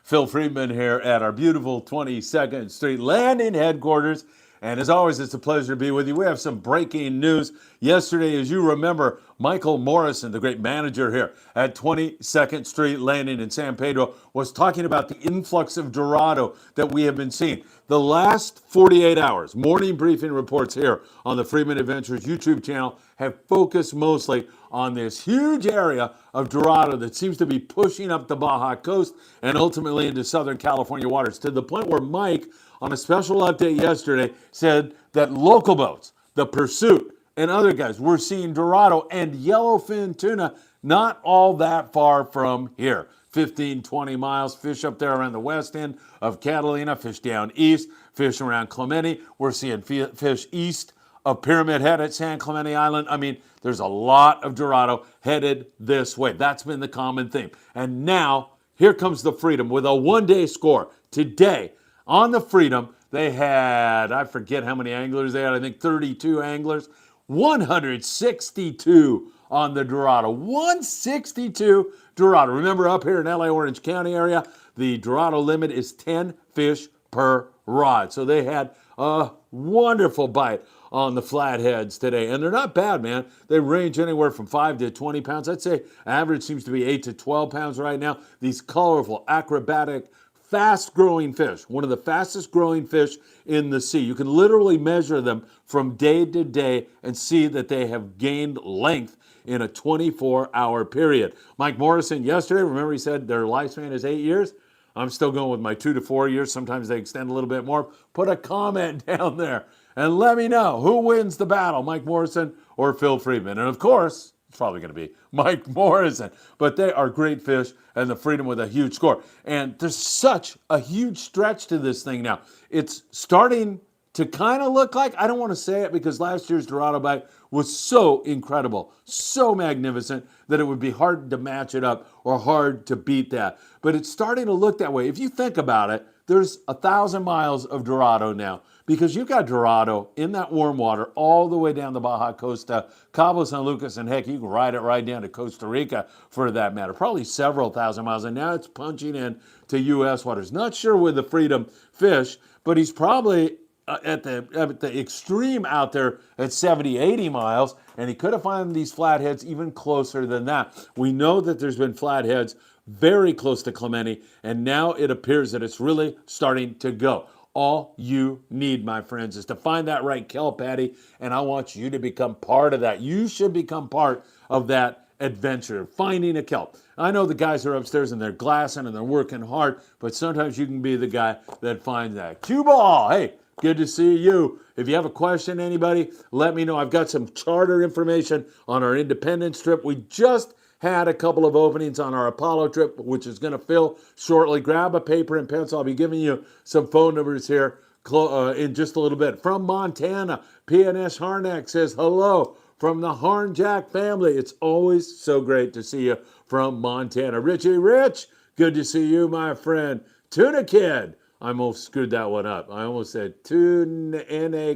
Phil Friedman here at our beautiful 22nd Street Landing headquarters. And as always, it's a pleasure to be with you. We have some breaking news. Yesterday, as you remember, Michael Morrison, the great manager here at 22nd Street Landing in San Pedro, was talking about the influx of dorado that we have been seeing. The last 48 hours, morning briefing reports here on the Friedman Adventures YouTube channel have focused mostly on this huge area of dorado that seems to be pushing up the Baja Coast and ultimately into Southern California waters, to the point where Mike, on a special update yesterday, said that local boats, the Pursuit, and other guys, we're seeing dorado and yellowfin tuna not all that far from here. 15, 20 miles, fish up there around the west end of Catalina, fish down east, fish around Clemente. We're seeing fish east of Pyramid Head at San Clemente Island. I mean, there's a lot of dorado headed this way. That's been the common theme. And now, here comes the Freedom with a one-day score. Today, on the Freedom, they had, I forget how many anglers they had, I think 32 anglers, 162 on the dorado. 162 dorado. Remember, up here in LA Orange County area, the dorado limit is 10 fish per rod. So they had a wonderful bite on the flatheads today. And they're not bad, man. They range anywhere from 5 to 20 pounds. I'd say average seems to be 8 to 12 pounds right now. These colorful, acrobatic, fast-growing fish, one of the fastest-growing fish in the sea. You can literally measure them from day to day and see that they have gained length in a 24-hour period. Mike Morrison yesterday, remember he said their lifespan is 8 years? I'm still going with my 2 to 4 years. Sometimes they extend a little bit more. Put a comment down there and let me know who wins the battle, Mike Morrison or Phil Friedman. And of course, it's probably going to be Mike Morrison. But they are great fish, and the Freedom with a huge score. And there's such a huge stretch to this thing now. It's starting to kind of look like, I don't want to say it because last year's dorado bite was so incredible, so magnificent, that it would be hard to match it up or hard to beat that. But it's starting to look that way. If you think about it, there's 1,000 miles of dorado now, because you've got dorado in that warm water all the way down the Baja Coast to Cabo San Lucas, and heck, you can ride it right down to Costa Rica for that matter. Probably several thousand miles, and now it's punching in to U.S. waters. Not sure with the Freedom fish, but he's probably at the extreme out there at 70, 80 miles, and he could have found these flatheads even closer than that. We know that there's been flatheads very close to Clemente, and now it appears that it's really starting to go. All you need, my friends, is to find that right kelp patty, and I want you to become part of that. You should become part of that adventure, finding a kelp. I know the guys are upstairs and they're glassing and they're working hard, but sometimes you can be the guy that finds that. Cue ball, hey, good to see you. If you have a question, anybody, let me know. I've got some charter information on our Independence trip. We just had a couple of openings on our Apollo trip, which is going to fill shortly. Grab a paper and pencil. I'll be giving you some phone numbers here in just a little bit. From Montana, PNS Harnack says hello from the Harnjack family. It's always so great to see you from Montana. Richie Rich, good to see you, my friend. Tuna Kid. I almost screwed that one up. I almost said Tuna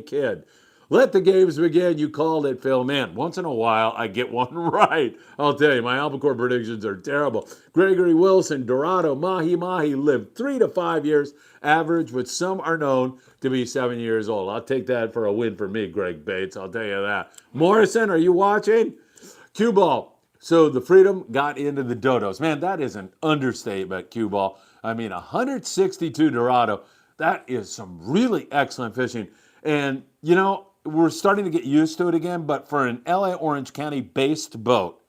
Kid. Let the games begin. You called it, Phil. Man, once in a while, I get one right. I'll tell you, my albacore predictions are terrible. Gregory Wilson, Dorado, Mahi Mahi lived 3 to 5 years average, but some are known to be 7 years old. I'll take that for a win for me, Greg Bates. I'll tell you that. Morrison, are you watching? Cue ball. So the Freedom got into the dodos. Man, that is an understatement, cue ball. I mean, 162 dorado. That is some really excellent fishing. And, you know, we're starting to get used to it again, but for an LA Orange County based boat,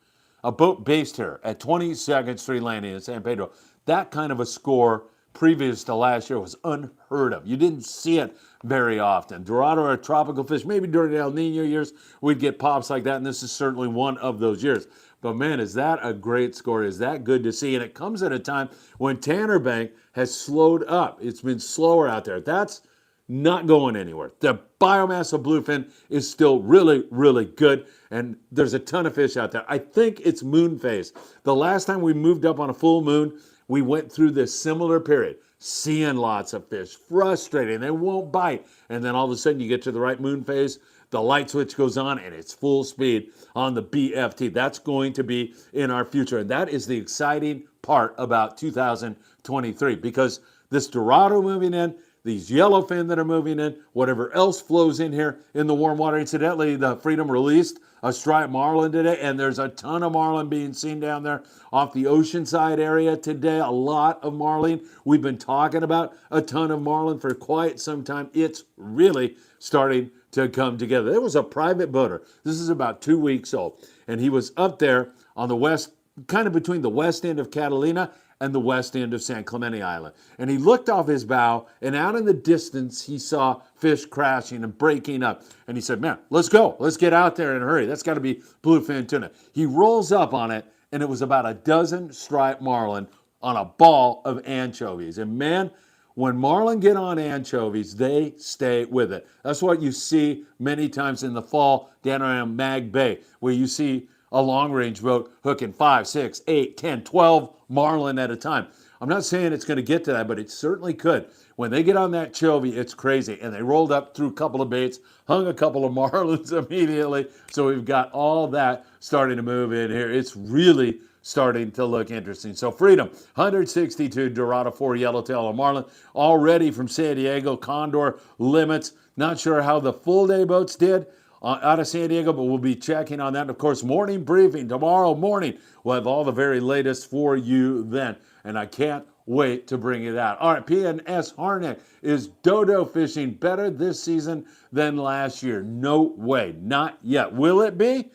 a boat based here at 22nd Street Landing in San Pedro, that kind of a score previous to last year was unheard of. You didn't see it very often. Dorado are a tropical fish. Maybe during the El Nino years, we'd get pops like that, and this is certainly one of those years. But man, is that a great score? Is that good to see? And it comes at a time when Tanner Bank has slowed up. It's been slower out there. That's not going anywhere. The biomass of bluefin is still really, really good, and there's a ton of fish out there. I think it's moon phase. The last time we moved up on a full moon, we went through this similar period, seeing lots of fish, frustrating, they won't bite, and then all of a sudden you get to the right moon phase, the light switch goes on, and it's full speed on the BFT. That's going to be in our future, and that is the exciting part about 2023 because this dorado moving in, these yellowfin that are moving in, whatever else flows in here in the warm water. Incidentally, the Freedom released a striped marlin today, and there's a ton of marlin being seen down there off the Oceanside area today. A lot of marlin. We've been talking about a ton of marlin for quite some time. It's really starting to come together. There was a private boater. This is about 2 weeks old, and he was up there on the west, kind of between the west end of Catalina and the west end of San Clemente Island. And he looked off his bow, and out in the distance, he saw fish crashing and breaking up. And he said, man, let's go. Let's get out there in a hurry. That's got to be bluefin tuna. He rolls up on it, and it was about a dozen striped marlin on a ball of anchovies. And man, when marlin get on anchovies, they stay with it. That's what you see many times in the fall down around Mag Bay, where you see a long-range boat hooking 5, 6, 8, 10, 12 marlin at a time. I'm not saying it's going to get to that, but it certainly could. When they get on that chovy, it's crazy. And they rolled up through a couple of baits, hung a couple of marlins immediately. So we've got all that starting to move in here. It's really starting to look interesting. So Freedom, 162 Dorado 4 Yellowtail and Marlin, already from San Diego, Condor limits. Not sure how the full day boats did out of San Diego, but we'll be checking on that. And of course, morning briefing tomorrow morning. We'll have all the very latest for you then. And I can't wait to bring you that. All right, PNS Harnick, is dodo fishing better this season than last year? No way, not yet. Will it be?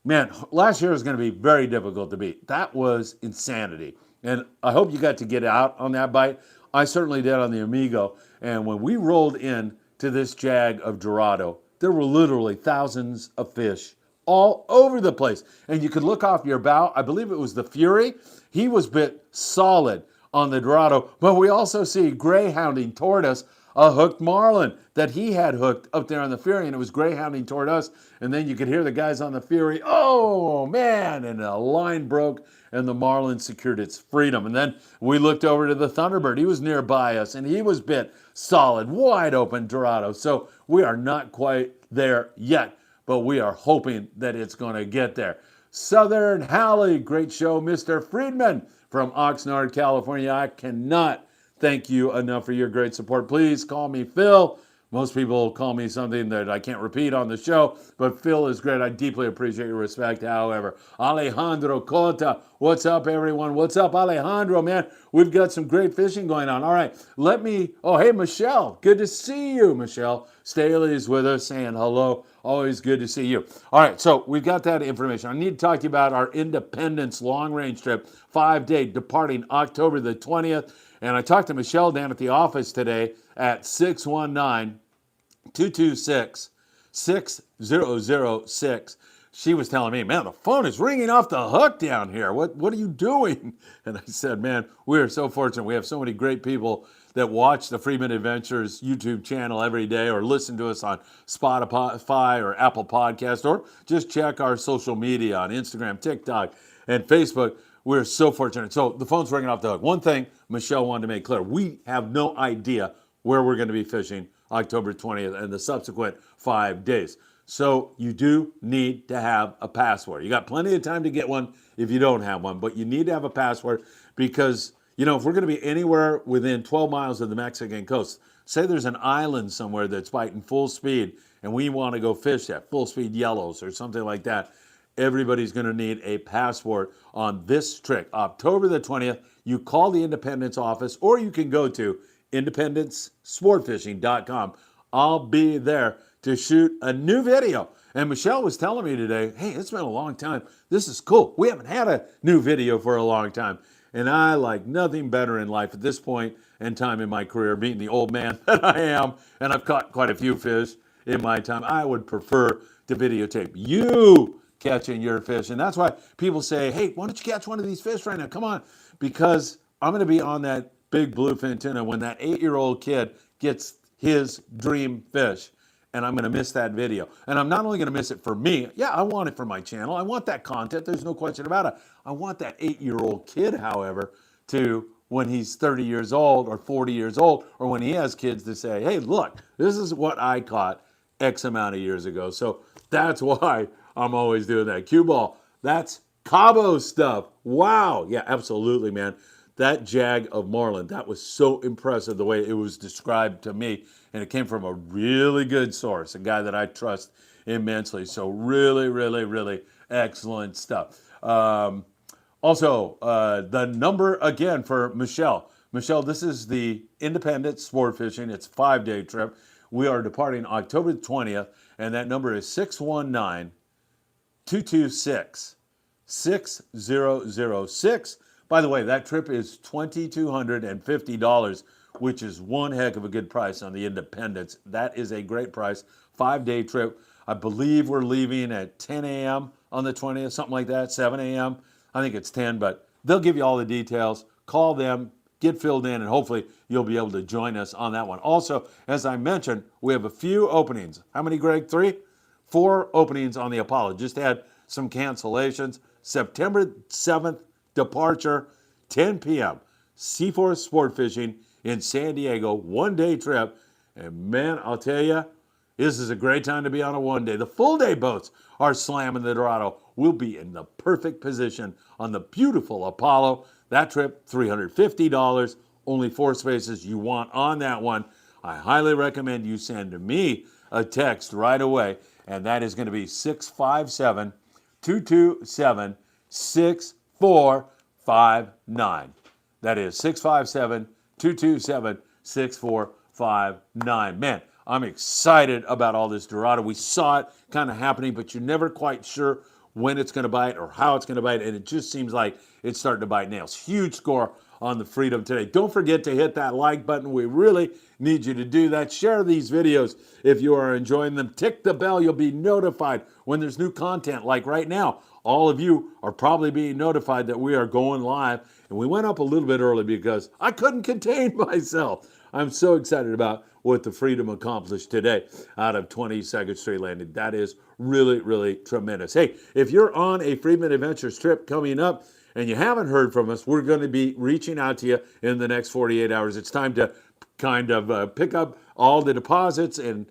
Man, last year was going to be very difficult to beat. That was insanity. And I hope you got to get out on that bite. I certainly did on the Amigo. And when we rolled in to this jag of Dorado, there were literally thousands of fish all over the place. And you could look off your bow. I believe it was the Fury. He was bit solid on the Dorado. But we also see greyhounding toward us a hooked marlin that he had hooked up there on the Fury, and it was greyhounding toward us. And then you could hear the guys on the Fury, oh man, and a line broke and the marlin secured its freedom. And then we looked over to the Thunderbird. He was nearby us and he was bit solid, wide open Dorado. So we are not quite there yet, but we are hoping that it's going to get there. Southern Halley, great show. Mr. Friedman from Oxnard, California. I cannot thank you enough for your great support. Please call me Phil. Most people call me something that I can't repeat on the show, but Phil is great. I deeply appreciate your respect. However, Alejandro Cota, what's up, everyone? What's up, Alejandro, man? We've got some great fishing going on. All right, hey, Michelle. Good to see you, Michelle. Staley is with us saying hello. Always good to see you. All right, so we've got that information. I need to talk to you about our Independence long-range trip, 5-day, departing October the 20th. And I talked to Michelle down at the office today at 619-226-6006. She was telling me, man, the phone is ringing off the hook down here. What are you doing? And I said, man, we are so fortunate. We have so many great people that watch the Friedman Adventures YouTube channel every day or listen to us on Spotify or Apple Podcast, or just check our social media on Instagram, TikTok, and Facebook. We're so fortunate. So the phone's ringing off the hook. One thing Michelle wanted to make clear, we have no idea where we're going to be fishing October 20th and the subsequent 5 days. So you do need to have a passport. You got plenty of time to get one if you don't have one, but you need to have a passport because, if we're going to be anywhere within 12 miles of the Mexican coast, say there's an island somewhere that's biting full speed and we want to go fish at full speed yellows or something like that, everybody's going to need a passport on this trip. October the 20th, you call the Independence office or you can go to independencesportfishing.com. I'll be there to shoot a new video. And Michelle was telling me today, hey, it's been a long time. This is cool. We haven't had a new video for a long time. And I like nothing better in life at this point in time in my career, being the old man that I am, and I've caught quite a few fish in my time. I would prefer to videotape you catching your fish. And that's why people say, hey, why don't you catch one of these fish right now? Come on. Because I'm going to be on that big bluefin tuna when that 8-year-old kid gets his dream fish. And I'm going to miss that video. And I'm not only going to miss it for me. Yeah, I want it for my channel. I want that content. There's no question about it. I want that 8-year-old kid, however, to, when he's 30 years old or 40 years old, or when he has kids, to say, hey, look, this is what I caught X amount of years ago. So that's why I'm always doing that. Cue ball, that's Cabo stuff. Wow. Yeah, absolutely, man. That jag of marlin, that was so impressive the way it was described to me. And it came from a really good source, a guy that I trust immensely. So really, really, really excellent stuff. Also, the number again for Michelle. Michelle, this is the independent sport fishing. It's a 5-day trip. We are departing October 20th, and that number is 619 226 6006. By the way, that trip is $2,250, which is one heck of a good price on the Independence. That is a great price. 5-day trip. I believe we're leaving at 10 a.m. on the 20th, something like that, 7 a.m. I think it's 10, but they'll give you all the details. Call them, get filled in, and hopefully you'll be able to join us on that one. Also, as I mentioned, we have a few openings. How many, Greg? 3? 4 openings on the Apollo. Just had some cancellations. September 7th departure, 10 p.m. Seaforth Sport Fishing in San Diego, 1-day trip. And man, I'll tell you, this is a great time to be on a 1-day. The full-day boats are slamming the Dorado. We'll be in the perfect position on the beautiful Apollo. That trip, $350, only 4 spaces you want on that one. I highly recommend you send me a text right away, and that is going to be 657 227 6459. That is 657 227 6459. Man, I'm excited about all this Dorado. We saw it kind of happening, but you're never quite sure when it's going to bite or how it's going to bite, and it just seems like it's starting to bite nails. Huge score on the Freedom today. Don't forget to hit that like button. We really need you to do that. Share these videos if you are enjoying them. Tick the bell. You'll be notified when there's new content. Like right now, all of you are probably being notified that we are going live, and we went up a little bit early because I couldn't contain myself. I'm so excited about what the Freedom accomplished today out of 22nd Street Landing. That is really, really tremendous. Hey, if you're on a Friedman Adventures trip coming up and you haven't heard from us, we're going to be reaching out to you in the next 48 hours. It's time to kind of pick up all the deposits and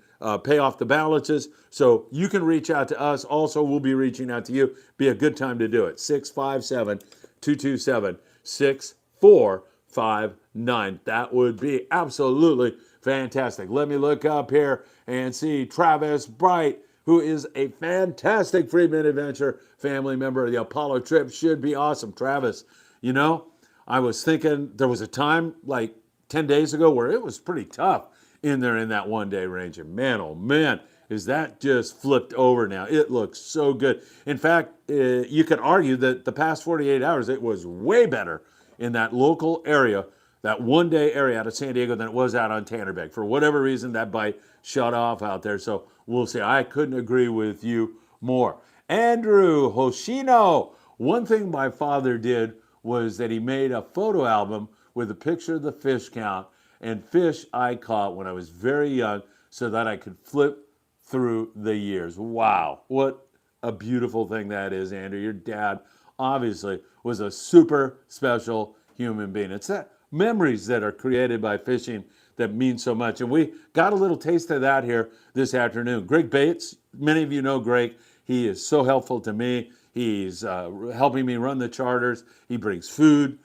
pay off the balances. So you can reach out to us. Also, we'll be reaching out to you. Be a good time to do it. 657 227 6459. That would be absolutely fantastic. Let me look up here and see Travis Bright, who is a fantastic Friedman Adventure family member. The Apollo trip should be awesome. Travis, you know, I was thinking there was a time like 10 days ago where it was pretty tough in there in that 1-day range. And man, oh man, is that just flipped over now. It looks so good. In fact, you could argue that the past 48 hours, it was way better in that local area, that 1-day area out of San Diego than it was out on Tannerbeck. For whatever reason, that bite shut off out there. So we'll see. I couldn't agree with you more. Andrew Hoshino. One thing my father did was that he made a photo album with a picture of the fish count and fish I caught when I was very young so that I could flip through the years. Wow, what a beautiful thing that is, Andrew. Your dad obviously was a super special human being. It's that memories that are created by fishing that mean so much. And we got a little taste of that here this afternoon. Greg Bates, many of you know Greg. He is so helpful to me. He's helping me run the charters. He brings food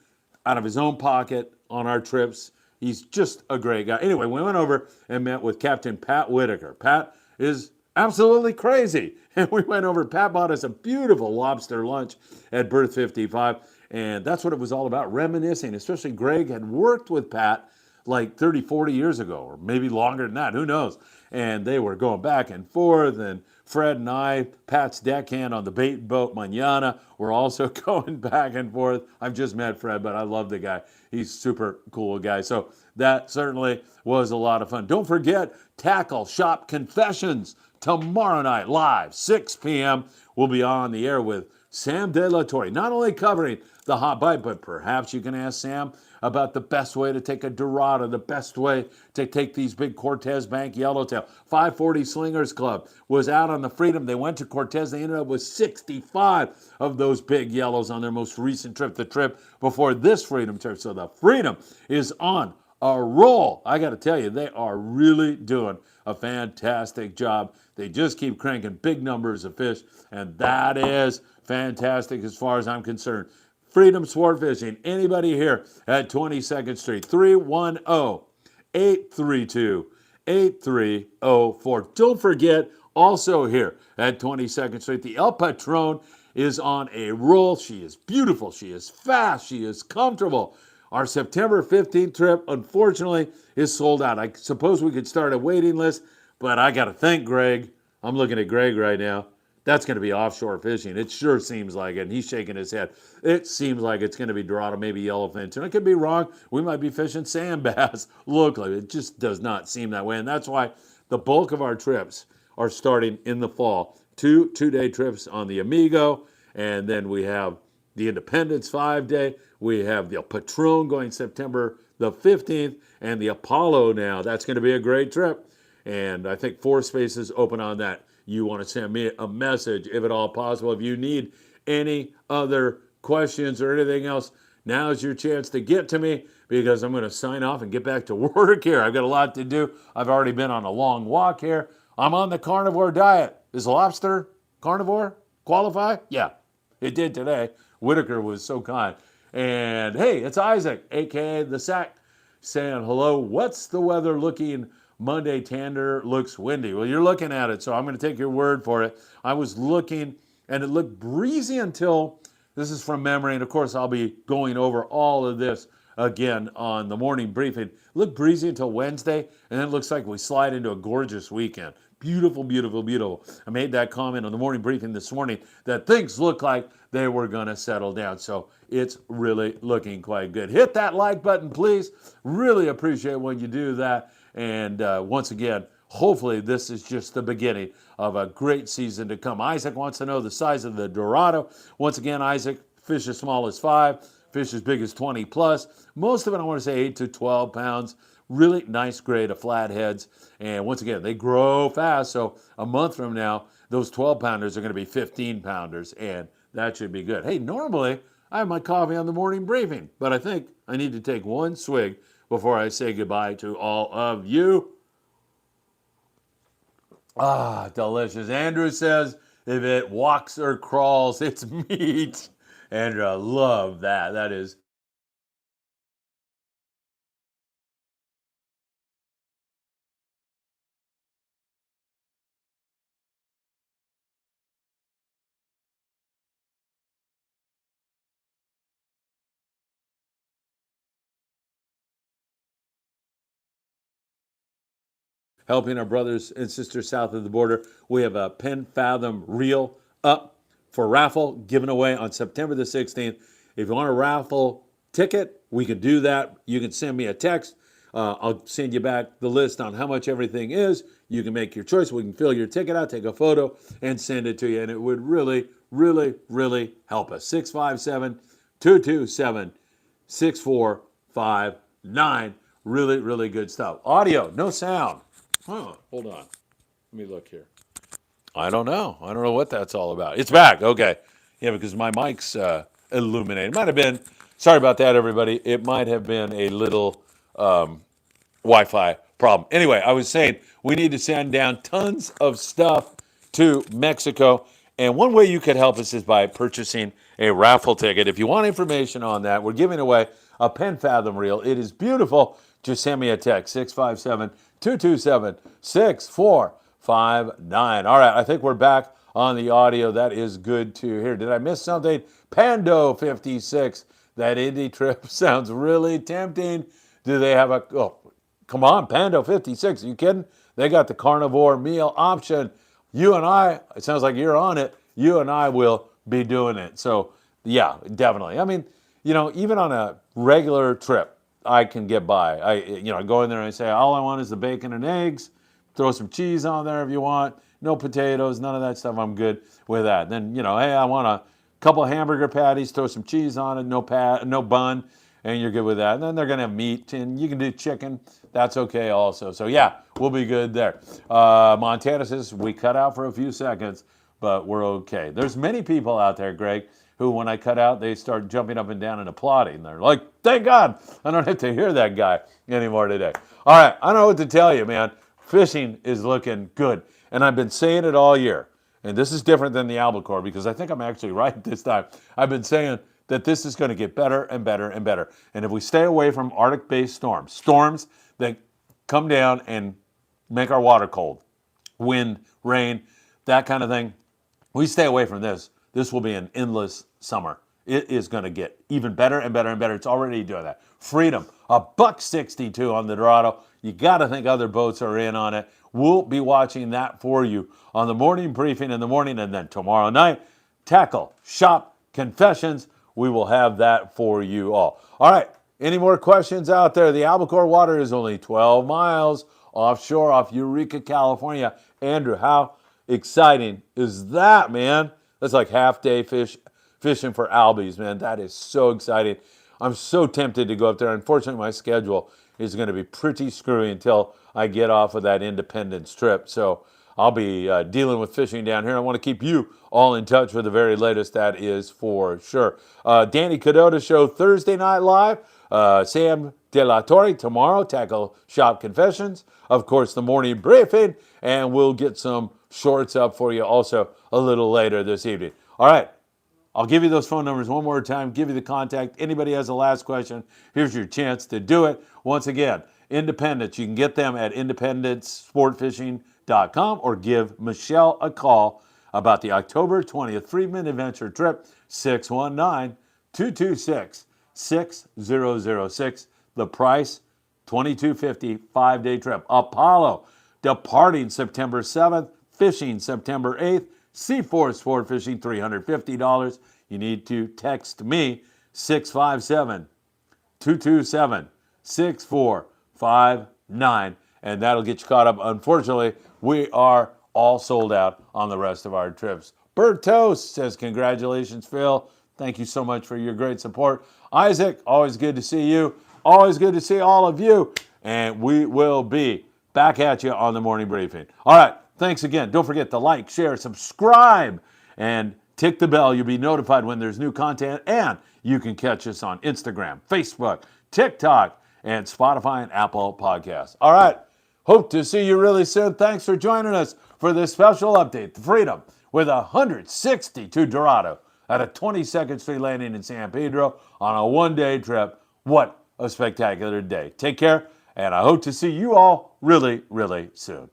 out of his own pocket on our trips. He's just a great guy. Anyway, we went over and met with Captain Pat Whitaker. Pat is absolutely crazy. And we went over, Pat bought us a beautiful lobster lunch at Berth 55. And that's what it was all about, reminiscing. Especially Greg had worked with Pat like 30, 40 years ago, or maybe longer than that, who knows. And they were going back and forth, and Fred and I, Pat's deckhand on the bait boat Mañana, were also going back and forth. I've just met Fred, but I love the guy. He's super cool guy. So that certainly was a lot of fun. Don't forget, Tackle Shop Confessions tomorrow night, live, 6 p.m. We'll be on the air with Sam De La Torre, not only covering the hot bite, but perhaps you can ask Sam about the best way to take a Dorado, the best way to take these big Cortez Bank yellowtail. 540 Slingers Club was out on the Freedom. They went to Cortez. They ended up with 65 of those big yellows on their most recent trip, the trip before this Freedom trip. So the Freedom is on a roll. I got to tell you, they are really doing a fantastic job. They just keep cranking big numbers of fish, and that is fantastic as far as I'm concerned. Freedom Sport Fishing. Anybody here at 22nd Street? 310-832-8304. Don't forget, also here at 22nd Street, the El Patron is on a roll. She is beautiful. She is fast. She is comfortable. Our September 15th trip, unfortunately, is sold out. I suppose we could start a waiting list, but I got to thank Greg. I'm looking at Greg right now. That's going to be offshore fishing. It sure seems like it. And he's shaking his head. It seems like it's going to be dorado, maybe yellowfin. And I could be wrong. We might be fishing sand bass locally. It just does not seem that way. And that's why the bulk of our trips are starting in the fall. Two-day trips on the Amigo, and then we have the Independence 5-day. We have the Patron going September the 15th, and the Apollo now. That's going to be a great trip. And I think 4 spaces open on that. You want to send me a message, if at all possible. If you need any other questions or anything else, now is your chance to get to me, because I'm going to sign off and get back to work here. I've got a lot to do. I've already been on a long walk here. I'm on the carnivore diet. Is lobster carnivore qualify? Yeah, it did today. Whitaker was so kind. And hey, it's Isaac, a.k.a. the Sack, saying hello. What's the weather looking Monday? Tander looks windy. Well, you're looking at it, so I'm going to take your word for it. I was looking, and it looked breezy until, this is from memory, and of course I'll be going over all of this again on the morning briefing. It looked breezy until Wednesday, and then it looks like we slide into a gorgeous weekend. Beautiful, beautiful, beautiful. I made that comment on the morning briefing this morning that things look like they were going to settle down. So it's really looking quite good. Hit that like button, please. Really appreciate when you do that. And once again, hopefully this is just the beginning of a great season to come. Isaac wants to know the size of the dorado. Once again, Isaac, fish as small as 5, fish as big as 20 plus. Most of it, I want to say 8 to 12 pounds. Really nice grade of flatheads. And once again, they grow fast. So a month from now, those 12-pounders are going to be 15-pounders. And that should be good. Hey, normally I have my coffee on the morning briefing, but I think I need to take one swig before I say goodbye to all of you. Ah, delicious. Andrew says, if it walks or crawls, it's meat. Andrew, I love that. That is helping our brothers and sisters south of the border. We have a Pen Fathom reel up for raffle given away on September the 16th. If you want a raffle ticket, we can do that. You can send me a text. I'll send you back the list on how much everything is. You can make your choice. We can fill your ticket out, take a photo, and send it to you. And it would really, really, really help us. 657-227-6459. Really, really good stuff. Audio, no sound. Huh, hold on. Let me look here. I don't know. I don't know what that's all about. It's back. Okay. Yeah, because my mic's illuminated. It might have been, sorry about that, everybody. It might have been a little Wi-Fi problem. Anyway, I was saying we need to send down tons of stuff to Mexico. And one way you could help us is by purchasing a raffle ticket. If you want information on that, we're giving away a Pen Fathom reel. It is beautiful. Just send me a text, 657-227-6459. All right, I think we're back on the audio. That is good to hear. Did I miss something? Pando 56. That Indy trip sounds really tempting. Do they have a, oh, come on, Pando 56. Are you kidding? They got the carnivore meal option. You and I, it sounds like you're on it. You and I will be doing it. So, yeah, definitely. I mean, you know, even on a regular trip, I can get by. I go in there and I say, all I want is the bacon and eggs. Throw some cheese on there if you want. No potatoes, none of that stuff. I'm good with that. Then, hey, I want a couple hamburger patties. Throw some cheese on it. No bun, and you're good with that. And then they're gonna have meat, and you can do chicken. That's okay also. So yeah, we'll be good there. Montana says we cut out for a few seconds, but we're okay. There's many people out there, Greg, who, when I cut out, they start jumping up and down and applauding. They're like, thank God, I don't have to hear that guy anymore today. All right, I don't know what to tell you, man. Fishing is looking good. And I've been saying it all year. And this is different than the albacore because I think I'm actually right this time. I've been saying that this is going to get better and better and better. And if we stay away from Arctic-based storms that come down and make our water cold, wind, rain, that kind of thing, we stay away from this. This will be an endless summer. It is going to get even better and better and better. It's already doing that. Freedom, $1.62 on the Dorado. You got to think other boats are in on it. We'll be watching that for you on the morning briefing in the morning, and then tomorrow night, tackle, shop, confessions. We will have that for you all. All right, any more questions out there? The albacore water is only 12 miles offshore off Eureka, California. Andrew, how exciting is that, man? That's like half-day fishing for albies, man. That is so exciting. I'm so tempted to go up there. Unfortunately, my schedule is going to be pretty screwy until I get off of that Independence trip. So I'll be dealing with fishing down here. I want to keep you all in touch with the very latest, that is for sure. Danny Cadota Show Thursday Night Live. Sam De La Torre tomorrow, Tackle Shop Confessions. Of course, the morning briefing. And we'll get some shorts up for you also a little later this evening. All right. I'll give you those phone numbers one more time, give you the contact. Anybody has a last question, here's your chance to do it. Once again, Independence, you can get them at independencesportfishing.com or give Michelle a call about the October 20th Friedman Adventure Trip, 619-226-6006. The price, $22.50, 5-day trip. Apollo, departing September 7th, fishing September 8th. Seaforth Sport Fishing, $350. You need to text me, 657-227-6459, and that'll get you caught up. Unfortunately, we are all sold out on the rest of our trips. Bertos says, congratulations, Phil. Thank you so much for your great support. Isaac, always good to see you. Always good to see all of you. And we will be back at you on the morning briefing. All right. Thanks again. Don't forget to like, share, subscribe, and tick the bell. You'll be notified when there's new content. And you can catch us on Instagram, Facebook, TikTok, and Spotify and Apple Podcasts. All right. Hope to see you really soon. Thanks for joining us for this special update. The Freedom with 162 Dorado at a 22nd Street landing in San Pedro on a one-day trip. What a spectacular day. Take care, and I hope to see you all really, really soon.